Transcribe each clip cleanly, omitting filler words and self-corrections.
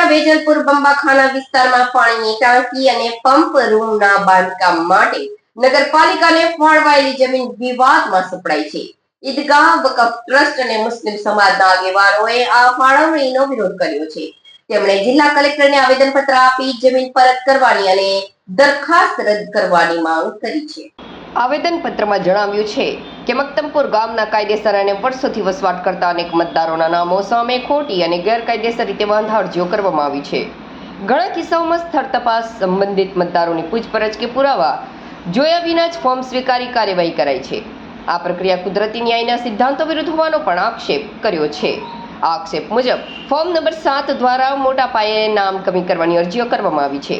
વડોદરાના વેજલપુર બંબાખાના વિસ્તારમાં પાણીની ટાંકી અને પંપ રૂમના બાંધકામ માટે નગરપાલિકાને ફાળવાયેલી જમીન વિવાદમાં સપડાઈ છે. ઈદગાહ વકફ ટ્રસ્ટ અને મુસ્લિમ સમાજના આગેવાનોએ આ ફાળવણીનો વિરોધ કર્યો છે. તેમણે જિલ્લા કલેક્ટરને આવેદનપત્ર આપી જમીન પરત કરવાની અને દરખાસ્ત રદ કરવાની માંગ કરી છે. આવેદનપત્રમાં જણાવ્યું છે કે મક્તમપુર ગામના કાયદેસર અને વર્ષોથી વસવાટ કરતા અનેક મતદારોના નામો સામે ખોટી અને ગેરકાયદેસર રીતે બાંધા અરજીઓ કરવામાં આવી છે. ઘણા કિસ્સાઓમાં સ્થળ તપાસ, સંબંધિત મતદારોની પૂછપરછ કે પુરાવા જોયા વિના જ ફોર્મ સ્વીકારી કાર્યવાહી કરાઈ છે. આ પ્રક્રિયા કુદરતી ન્યાયના સિદ્ધાંતો વિરુદ્ધ હોવાનો પણ આક્ષેપ કર્યો છે. આ આક્ષેપ મુજબ ફોર્મ નંબર 7 દ્વારા મોટા પાયે નામ કમી કરવાની અરજીઓ કરવામાં આવી છે,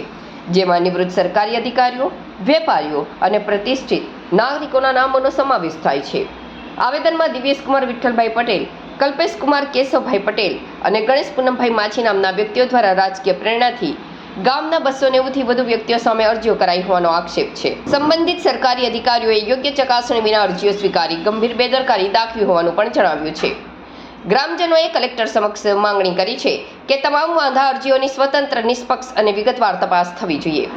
જેમાં નિવૃત્ત સરકારી અધિકારીઓ, વેપારીઓ અને પ્રતિષ્ઠિત નાગરિકોના નામોનો સમાવેશ થાય છે. આવેદનમાં દિવ્યેશકુમાર વિઠ્ઠલભાઈ પટેલ, કલ્પેશકુમાર કેશવભાઈ પટેલ અને ગણેશ પૂનમભાઈ માછી નામના વ્યક્તિઓ દ્વારા રાજકીય પ્રેરણાથી ગામના 290થી વધુ વ્યક્તિઓ સામે અરજીઓ કરાઈ હોવાનો આક્ષેપ છે. સંબંધિત સરકારી અધિકારીઓએ યોગ્ય ચકાસણી વિના અરજીઓ સ્વીકારી ગંભીર બેદરકારી દાખવી હોવાનું પણ જણાવ્યું છે. ગ્રામજનોએ કલેક્ટર સમક્ષ માંગણી કરી છે કે તમામ વાંધા અરજીઓની સ્વતંત્ર, નિષ્પક્ષ અને વિગતવાર તપાસ થવી જોઈએ.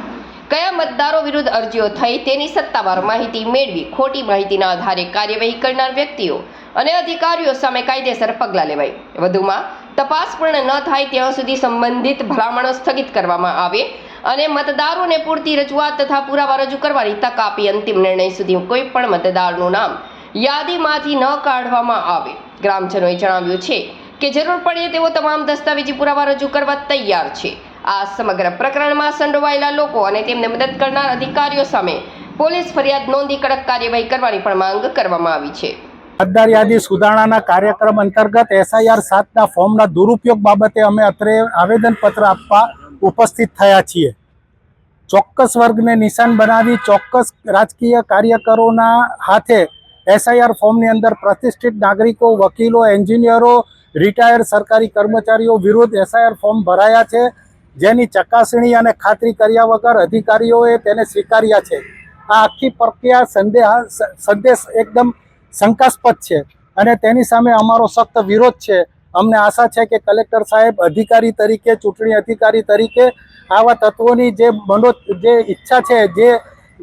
કયા મતદારો વિરુદ્ધ અરજીઓ થઈ તેની સત્તાવાર માહિતી મેળવી ખોટી માહિતીના આધારે કાર્યવાહી કરનાર વ્યક્તિઓ અને અધિકારીઓ સામે કાયદેસર પગલાં લેવાય. વધુમાં તપાસ પૂર્ણ ન થાય ત્યાં સુધી સંબંધિત ભલામણો સ્થગિત કરવામાં આવે અને મતદારોને પૂરતી રજૂઆત તથા પુરાવા રજૂ કરવાની તક આપી અંતિમ નિર્ણય સુધી કોઈ પણ મતદારનું નામ યાદીમાંથી ન કાઢવામાં આવે. ગ્રામજનોએ જણાવ્યું છે કે જરૂર પડે તેવો તમામ દસ્તાવેજી પુરાવા રજૂ કરવા તૈયાર છે. આ સમગ્ર પ્રકરણમાં સંડોવાયેલા લોકો અને તેમને મદદ કરનાર અધિકારીઓ સામે પોલીસ ફરિયાદ નોંધી કડક કાર્યવાહી કરવાની પણ માંગ કરવામાં આવી છે. મતદાર યાદી સુધારણાના કાર્યક્રમ અંતર્ગત SIR 7ના ફોર્મના દુરુપયોગ બાબતે અમે અત્રે આવેદનપત્ર આપવા ઉપસ્થિત થયા છીએ. ચોક્કસ વર્ગને નિશાન બનાવી ચોક્કસ રાજકીય કાર્યકરોના હાથે SIR ફોર્મની અંદર પ્રતિષ્ઠિત નાગરિકો, વકીલો, એન્જિનિયરો, રિટાયર્ડ સરકારી કર્મચારીઓ વિરુદ્ધ SIR ફોર્મ ભરાયા છે, જેની ચકાસણી અને ખાતરી કર્યા વગર અધિકારીઓએ તેને સ્વીકાર્યા છે. આ આખી પ્રક્રિયા સંદેશ એકદમ શંકાસ્પદ છે અને તેની સામે અમારો સખ્ત વિરોધ છે. અમને આશા છે કે કલેક્ટર સાહેબ અધિકારી તરીકે, ચૂંટણી અધિકારી તરીકે આવા તત્વોની જે ઈચ્છા છે,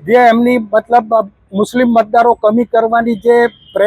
જે એમની મતલબ મુસ્લિમ મતદારો કમી કરવાની જે પ્રયાસ